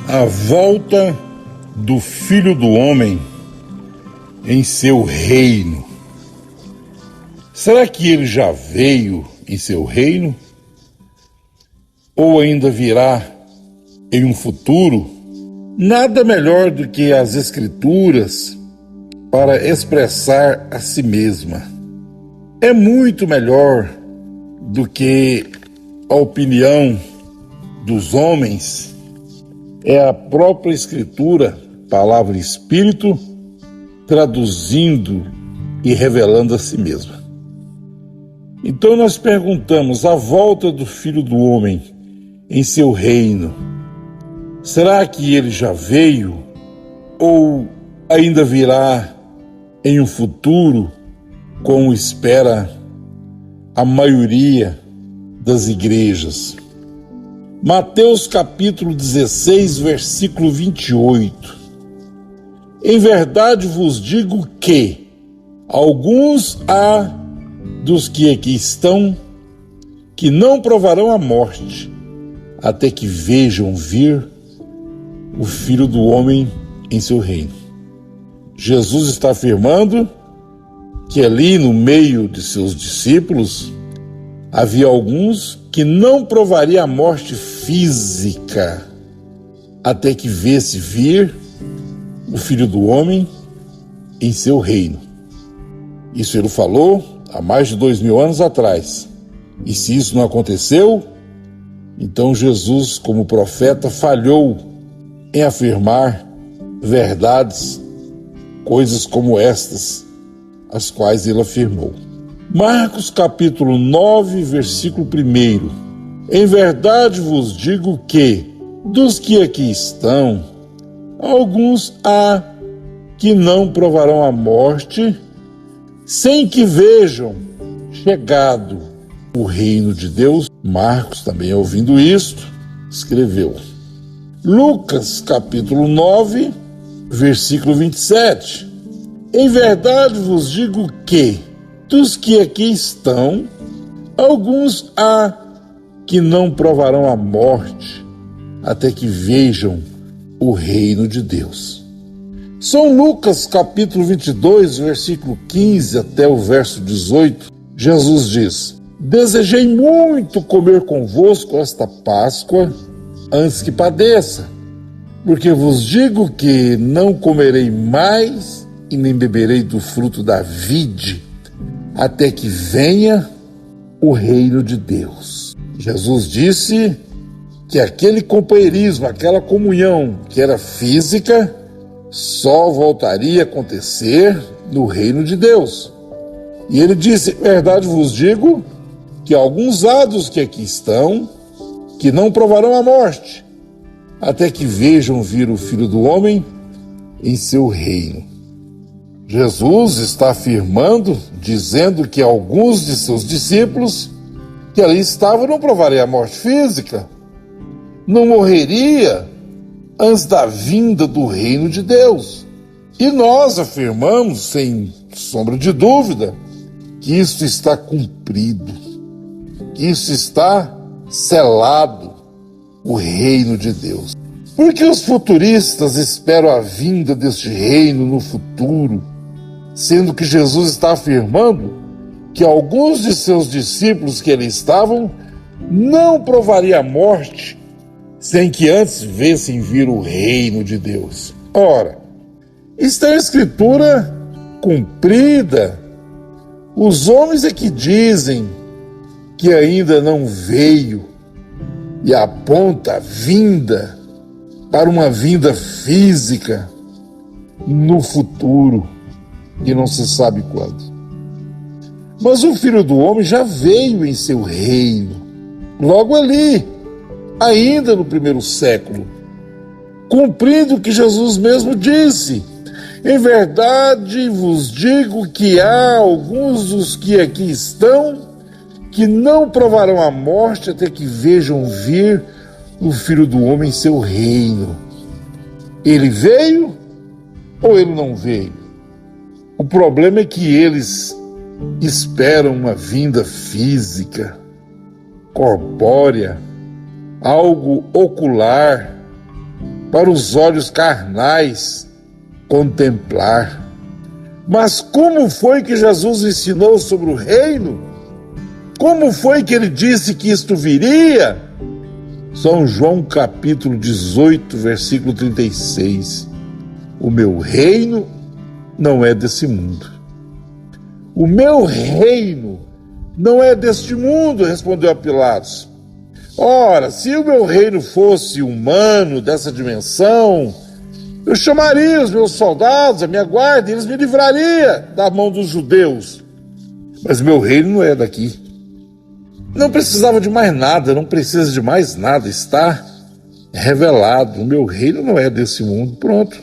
A volta do Filho do Homem em seu reino. Será que ele já veio em seu reino? Ou ainda virá em um futuro? Nada melhor do que as Escrituras para expressar a si mesma. É muito melhor do que a opinião dos homens. É a própria Escritura, palavra e Espírito, traduzindo e revelando a si mesma. Então nós perguntamos: a volta do Filho do Homem em seu reino, será que ele já veio ou ainda virá em um futuro, como espera a maioria das igrejas? Mateus capítulo 16, versículo 28. Em verdade vos digo que alguns há dos que aqui estão que não provarão a morte, até que vejam vir o Filho do Homem em seu reino. Jesus está afirmando que ali no meio de seus discípulos havia alguns que não provariam a morte física até que visse vir o Filho do Homem em seu reino. Isso ele falou há mais de 2000 anos atrás. E se isso não aconteceu, então Jesus, como profeta, falhou em afirmar verdades, coisas como estas, as quais ele afirmou. Marcos capítulo 9, versículo 1. Em verdade vos digo que, dos que aqui estão, alguns há que não provarão a morte, sem que vejam chegado o reino de Deus. Marcos, também ouvindo isto, escreveu. Lucas capítulo 9, versículo 27. Em verdade vos digo que, dos que aqui estão, alguns há que não provarão a morte, até que vejam o reino de Deus. São Lucas capítulo 22, versículo 15 até o verso 18, Jesus diz: desejei muito comer convosco esta Páscoa antes que padeça, porque vos digo que não comerei mais e nem beberei do fruto da vide, até que venha o reino de Deus. Jesus disse que aquele companheirismo, aquela comunhão que era física, só voltaria a acontecer no reino de Deus. E ele disse: verdade vos digo que alguns há dos que aqui estão que não provarão a morte, até que vejam vir o Filho do Homem em seu reino. Jesus está afirmando, dizendo que alguns de seus discípulos que ali estavam não provariam a morte física, não morreria antes da vinda do reino de Deus. E nós afirmamos, sem sombra de dúvida, que isso está cumprido, que isso está selado, o reino de Deus. Porque os futuristas esperam a vinda deste reino no futuro, sendo que Jesus está afirmando que alguns de seus discípulos que ali estavam não provariam a morte sem que antes vissem vir o reino de Deus. Ora, está a Escritura cumprida. Os homens é que dizem que ainda não veio e aponta a vinda para uma vinda física no futuro, que não se sabe quando. Mas o Filho do Homem já veio em seu reino, logo ali, ainda no primeiro século, cumprindo o que Jesus mesmo disse: em verdade vos digo que há alguns dos que aqui estão que não provarão a morte até que vejam vir o Filho do Homem em seu reino. Ele veio ou ele não veio? O problema é que eles esperam uma vinda física, corpórea, algo ocular, para os olhos carnais contemplar. Mas como foi que Jesus ensinou sobre o reino? Como foi que ele disse que isto viria? São João capítulo 18, versículo 36. O meu reino não é desse mundo. O meu reino não é deste mundo, respondeu a Pilatos. Ora, se o meu reino fosse humano, dessa dimensão, eu chamaria os meus soldados, a minha guarda, e eles me livrariam da mão dos judeus. Mas meu reino não é daqui. Não precisava de mais nada, não precisa de mais nada, está revelado. O meu reino não é desse mundo, pronto.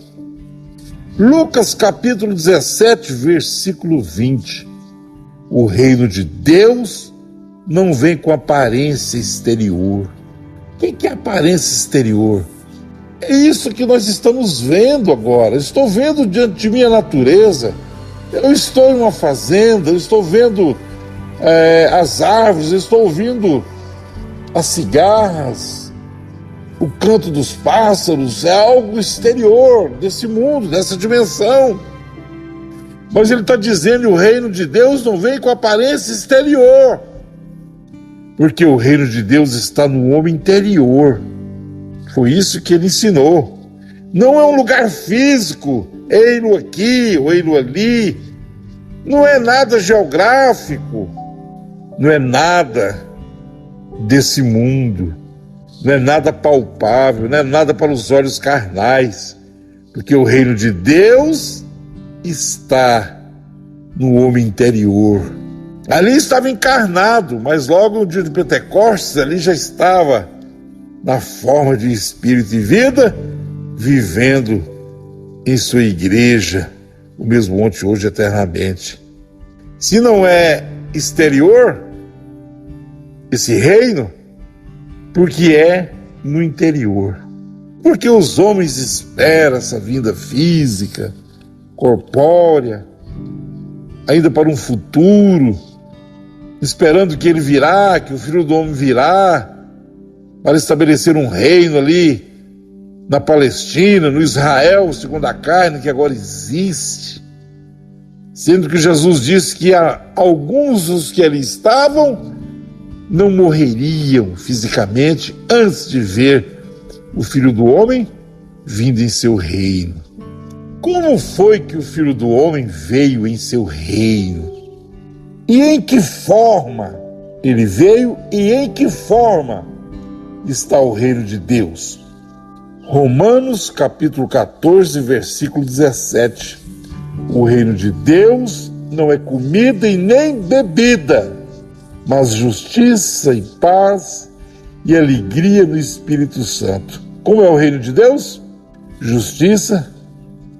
Lucas capítulo 17, versículo 20. O reino de Deus não vem com aparência exterior. O que é aparência exterior? É isso que nós estamos vendo agora. Eu estou vendo diante de minha natureza. Eu estou em uma fazenda, eu estou vendo as árvores, eu estou ouvindo as cigarras, o canto dos pássaros. É algo exterior desse mundo, dessa dimensão. Mas ele está dizendo que o reino de Deus não vem com aparência exterior, porque o reino de Deus está no homem interior. Foi isso que ele ensinou. Não é um lugar físico, ei-lo aqui ou ei-lo ali. Não é nada geográfico, não é nada desse mundo, não é nada palpável, não é nada para os olhos carnais, porque o reino de Deus está no homem interior. Ali estava encarnado, mas logo no dia de Pentecostes, ali já estava na forma de espírito e vida, vivendo em sua igreja, o mesmo ontem, hoje, eternamente. Se não é exterior, esse reino, porque é no interior. Porque os homens esperam essa vinda física, corpórea, ainda para um futuro, esperando que ele virá, que o Filho do Homem virá, para estabelecer um reino ali na Palestina, no Israel, segundo a carne, que agora existe. Sendo que Jesus disse que alguns dos que ali estavam não morreriam fisicamente antes de ver o Filho do Homem vindo em seu reino. Como foi que o Filho do Homem veio em seu reino? E em que forma ele veio e em que forma está o reino de Deus? Romanos capítulo 14, versículo 17. O reino de Deus não é comida e nem bebida, mas justiça e paz e alegria no Espírito Santo. Como é o reino de Deus? Justiça,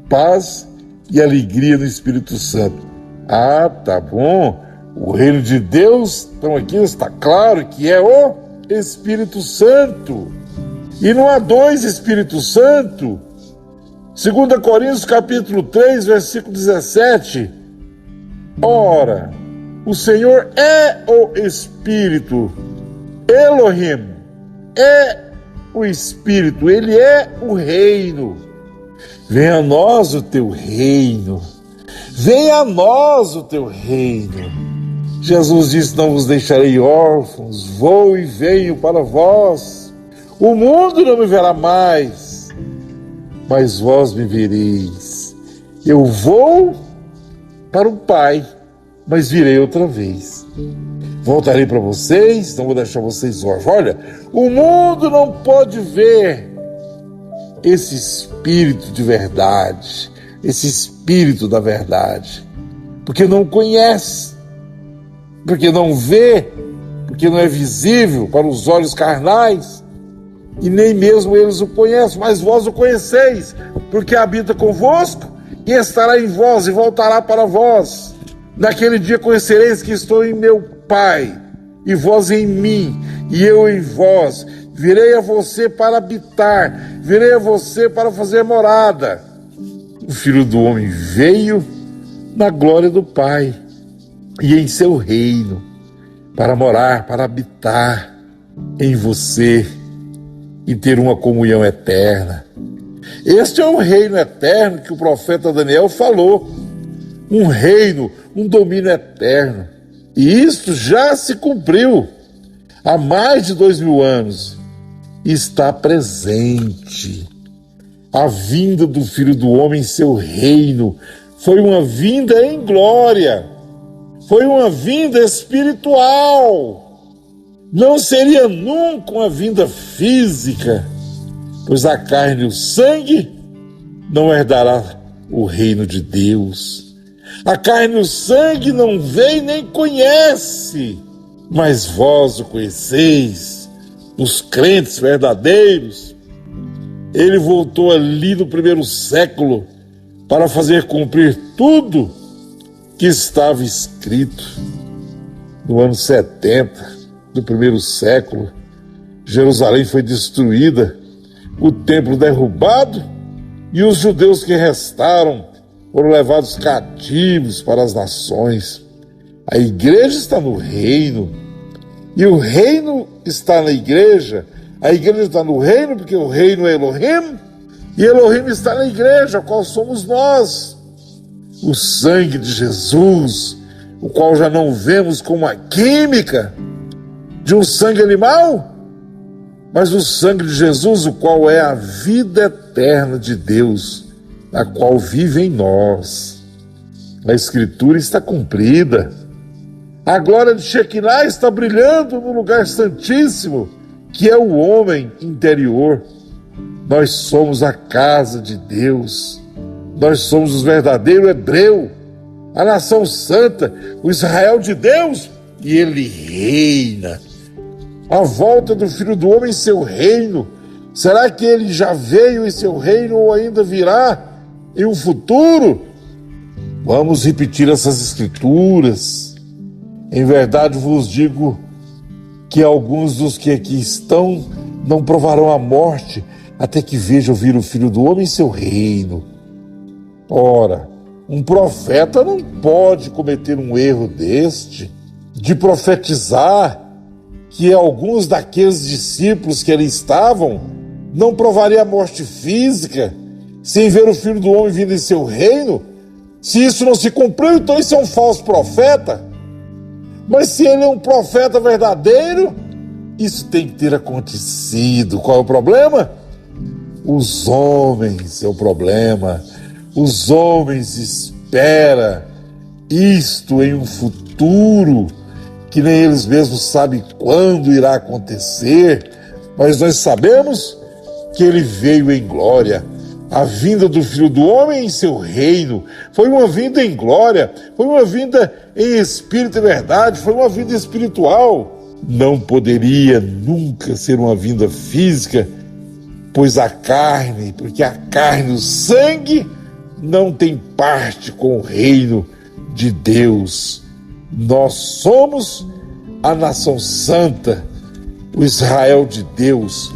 paz e alegria no Espírito Santo. Ah, tá bom. O reino de Deus, então aqui está claro que é o Espírito Santo. E não há dois Espíritos Santos. 2 Coríntios capítulo 3, versículo 17. Ora, o Senhor é o Espírito. Elohim é o Espírito, ele é o reino. Venha a nós o teu reino. Venha a nós o teu reino. Jesus disse: não vos deixarei órfãos, vou e venho para vós. O mundo não me verá mais, mas vós me vereis. Eu vou para o Pai, mas virei outra vez. Voltarei para vocês, não vou deixar vocês órfãos. Olha, o mundo não pode ver esse Espírito de verdade, esse Espírito da verdade, porque não conhece, porque não vê, porque não é visível para os olhos carnais, e nem mesmo eles o conhecem, mas vós o conheceis, porque habita convosco e estará em vós e voltará para vós. Naquele dia conhecereis que estou em meu Pai, e vós em mim, e eu em vós. Virei a você para habitar, virei a você para fazer morada. O Filho do Homem veio na glória do Pai e em seu reino, para morar, para habitar em você e ter uma comunhão eterna. Este é o reino eterno que o profeta Daniel falou. Um reino, um domínio eterno. E isto já se cumpriu há mais de 2000 anos. Está presente. A vinda do Filho do Homem em seu reino foi uma vinda em glória. Foi uma vinda espiritual. Não seria nunca uma vinda física, pois a carne e o sangue não herdará o reino de Deus. A carne e o sangue não vê nem conhece, mas vós o conheceis, os crentes verdadeiros. Ele voltou ali no primeiro século para fazer cumprir tudo que estava escrito. No ano 70 do primeiro século, Jerusalém foi destruída, o templo derrubado e os judeus que restaram foram levados cativos para as nações. A igreja está no reino e o reino está na igreja. A igreja está no reino porque o reino é Elohim e Elohim está na igreja, qual somos nós. O sangue de Jesus, o qual já não vemos como a química de um sangue animal, mas o sangue de Jesus, o qual é a vida eterna de Deus, a qual vive em nós. A Escritura está cumprida. A glória de Shekinah está brilhando no lugar santíssimo, que é o homem interior. Nós somos a casa de Deus. Nós somos os verdadeiros hebreus, a nação santa, o Israel de Deus, e ele reina. A volta do Filho do Homem em seu reino. Será que ele já veio em seu reino ou ainda virá em um futuro? Vamos repetir essas escrituras. Em verdade vos digo que alguns dos que aqui estão não provarão a morte até que vejam vir o Filho do Homem em seu reino. Ora, um profeta não pode cometer um erro deste, de profetizar que alguns daqueles discípulos que ali estavam não provariam a morte física sem ver o Filho do Homem vindo em seu reino. Se isso não se cumpriu, então isso é um falso profeta. Mas se ele é um profeta verdadeiro, isso tem que ter acontecido. Qual é o problema? Os homens é o problema. Os homens esperam isto em um futuro que nem eles mesmos sabem quando irá acontecer, mas nós sabemos que ele veio em glória. A vinda do Filho do Homem em seu reino foi uma vinda em glória, foi uma vinda em espírito e verdade, foi uma vinda espiritual. Não poderia nunca ser uma vinda física, pois porque a carne e o sangue não tem parte com o reino de Deus. Nós somos a nação santa, o Israel de Deus,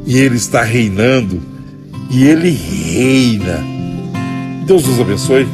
e ele está reinando, e ele reina. Deus nos abençoe.